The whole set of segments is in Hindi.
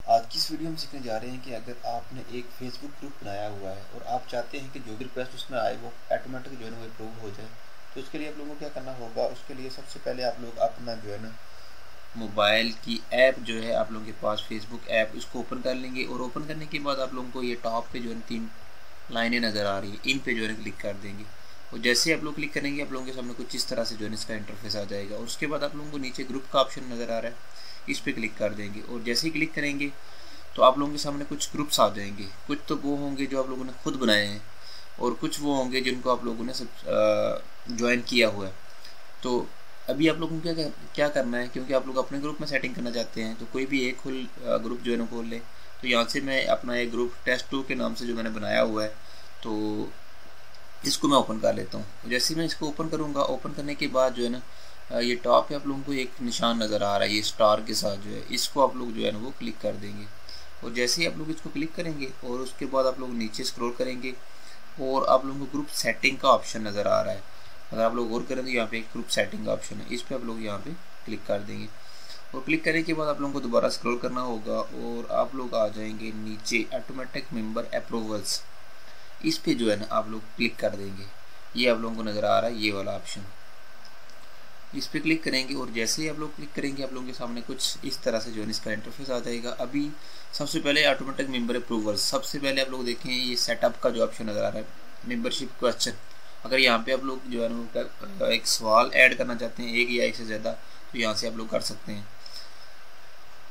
आज की इस वीडियो में सीखने जा रहे हैं कि अगर आपने एक फेसबुक ग्रुप बनाया हुआ है और आप चाहते हैं कि जो भी रिक्वेस्ट उसमें आए वो ऑटोमेटिक जो है वो अप्रूव हो जाए, तो उसके लिए आप लोगों को क्या करना होगा। उसके लिए सबसे पहले आप लोग अपना जो है ना मोबाइल की ऐप जो है आप लोगों के पास फेसबुक ऐप, उसको ओपन कर लेंगे और ओपन करने के बाद आप लोगों को ये टॉप पे जो है 3 लाइनें नज़र आ रही है, इन पे जो है क्लिक कर देंगे। और जैसे ही आप लोग क्लिक करेंगे आप लोगों के सामने कुछ इस तरह से जो है इसका इंटरफेस आ जाएगा। और उसके बाद आप लोगों को नीचे ग्रुप का ऑप्शन नज़र आ रहा है, इस पर क्लिक कर देंगे। और जैसे ही क्लिक करेंगे तो आप लोगों के सामने कुछ ग्रुप्स आ जाएंगे। कुछ तो वो होंगे जो आप लोगों ने खुद बनाए हैं और कुछ वो होंगे जिनको आप लोगों ने सब ज्वाइन किया हुआ है। तो अभी आप लोगों को क्या करना है, क्योंकि आप लोग अपने ग्रुप में सेटिंग करना चाहते हैं तो कोई भी एक ग्रुप जो है ना खोल ले। तो यहाँ से मैं अपना एक ग्रुप टेस्ट 2 के नाम से जो मैंने बनाया हुआ है, तो इसको मैं ओपन कर लेता हूँ। जैसे मैं इसको ओपन करूँगा, ओपन करने के बाद जो है ना ये टॉप पे आप लोगों को एक निशान नज़र आ रहा है, ये स्टार के साथ जो है, इसको आप लोग जो है ना वो क्लिक कर देंगे। और जैसे ही आप लोग इसको क्लिक करेंगे और उसके बाद आप लोग नीचे स्क्रॉल करेंगे और आप लोगों को ग्रुप सेटिंग का ऑप्शन नज़र आ रहा है। अगर आप लोग गौर करें तो यहाँ पे एक ग्रुप सेटिंग का ऑप्शन है, इस पर आप लोग यहाँ पे क्लिक कर देंगे। और क्लिक करने के बाद आप लोगों को दोबारा स्क्रॉल करना होगा और आप लोग आ जाएंगे नीचे ऑटोमेटिक मेंबर अप्रूवल्स, इस पे जो है ना आप लोग क्लिक कर देंगे। ये आप लोगों को नज़र आ रहा है ये वाला ऑप्शन, इस पर क्लिक करेंगे। और जैसे ही आप लोग क्लिक करेंगे आप लोगों के सामने कुछ इस तरह से जो है इसका इंटरफेस आ जाएगा। अभी सबसे पहले ऑटोमेटिक मेंबर अप्रूवल, सबसे पहले आप लोग देखें ये सेटअप का जो ऑप्शन नज़र आ रहा है, मेंबरशिप क्वेश्चन। अगर यहाँ पे आप लोग जो है ना एक सवाल ऐड करना चाहते हैं, एक या एक से ज़्यादा, तो यहाँ से आप लोग कर सकते हैं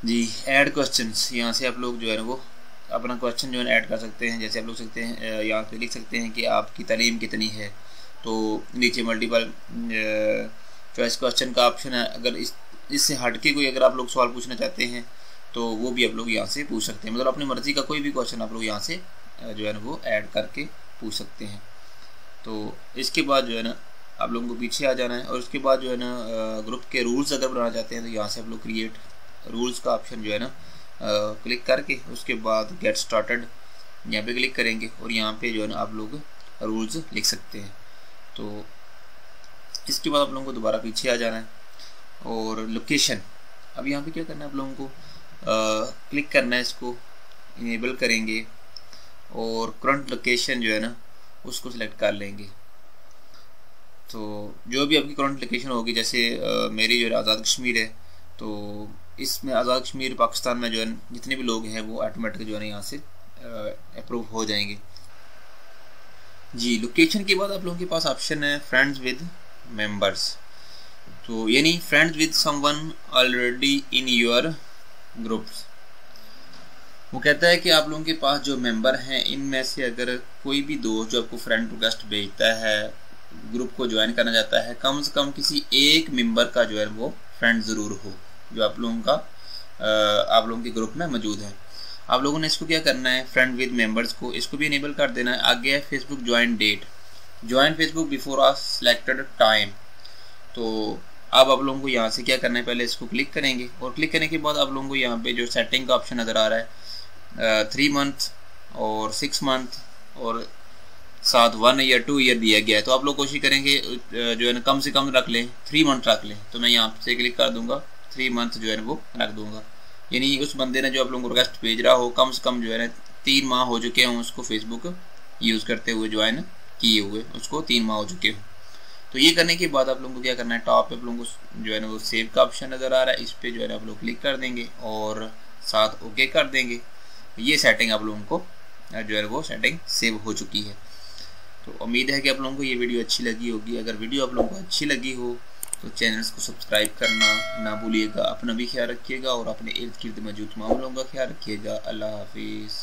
जी। ऐड क्वेश्चंस, यहाँ से आप लोग जो है ना वो अपना क्वेश्चन जो है ऐड कर सकते हैं। जैसे आप लोग सकते हैं यहाँ पे लिख सकते हैं कि आपकी तालीम कितनी है, तो नीचे मल्टीपल चॉइस क्वेश्चन का ऑप्शन है। अगर इससे हट के कोई अगर आप लोग सवाल पूछना चाहते हैं तो वो भी आप लोग यहाँ से पूछ सकते हैं। मतलब अपनी मर्ज़ी का कोई भी क्वेश्चन आप लोग यहाँ से जो है ना वो ऐड करके पूछ सकते हैं। तो इसके बाद जो है ना आप लोगों को पीछे आ जाना है और उसके बाद जो है ना ग्रुप के रूल्स अगर बनाना चाहते हैं तो यहाँ से आप लोग क्रिएट रूल्स का ऑप्शन जो है ना क्लिक करके उसके बाद गेट स्टार्टेड यहाँ पे क्लिक करेंगे और यहाँ पे जो है ना आप लोग रूल्स लिख सकते हैं। तो इसके बाद आप लोगों को दोबारा पीछे आ जाना है और लोकेशन, अब यहाँ पे क्या करना है आप लोगों को क्लिक करना है, इसको इनेबल करेंगे और करंट लोकेशन जो है ना उसको सिलेक्ट कर लेंगे। तो जो भी आपकी करंट लोकेशन होगी, जैसे मेरी जो है आज़ाद कश्मीर है, तो इसमें आज़ाद कश्मीर पाकिस्तान में जो है जितने भी लोग हैं वो ऑटोमेटिक जो है ना यहाँ से अप्रूव हो जाएंगे जी। लोकेशन के बाद आप लोगों के पास ऑप्शन है फ्रेंड्स विद मेंबर्स, तो यानी friends with someone already in your groups. वो कहता है कि आप लोगों के पास जो मेंबर हैं इनमें से अगर कोई भी दोस्त जो आपको फ्रेंड रिक्वेस्ट भेजता है, ग्रुप को ज्वाइन करना चाहता है, कम से कम किसी एक मेंबर का जो है वो फ्रेंड ज़रूर हो जो आप लोगों का आप लोगों के ग्रुप में मौजूद है। आप लोगों ने इसको क्या करना है, फ्रेंड विद मेंबर्स को इसको भी इनेबल कर देना है। आगे है Facebook join date, join Facebook before a selected time. तो अब आप लोगों को यहाँ से क्या करना है, पहले इसको क्लिक करेंगे और क्लिक करने के बाद आप लोगों को यहाँ पे जो सेटिंग का ऑप्शन नज़र आ रहा है 3 मंथ और 6 मंथ और साथ 1 ईयर 2 ईयर दिया गया है। तो आप लोग कोशिश करेंगे जो है ना कम से कम रख लें, 3 मंथ रख लें। तो मैं यहाँ से क्लिक कर दूंगा, 3 मंथ जो है ना वो रख दूंगा। यानी उस बंदे ने जो आप लोगों को रिक्वेस्ट भेज रहा हो कम से कम जो है ना 3 माह हो चुके हों उसको फेसबुक यूज़ करते हुए, ज्वाइन किए हुए उसको 3 माह हो चुके हों। तो ये करने के बाद आप लोगों को क्या करना है, टॉप पे आप लोगों को जो है ना वो सेव का ऑप्शन नज़र आ रहा है, इस पर जो है ना आप लोग क्लिक कर देंगे और साथ ओके कर देंगे। ये सेटिंग आप लोगों को जो है वो सेटिंग सेव हो चुकी है। तो उम्मीद है कि आप लोगों को ये वीडियो अच्छी लगी होगी। अगर वीडियो आप लोगों को अच्छी लगी हो तो चैनल्स को सब्सक्राइब करना ना भूलिएगा। अपना भी ख्याल रखिएगा और अपने इर्द गिर्द मौजूद मामलों का ख्याल रखिएगा। अल्लाह हाफिज़।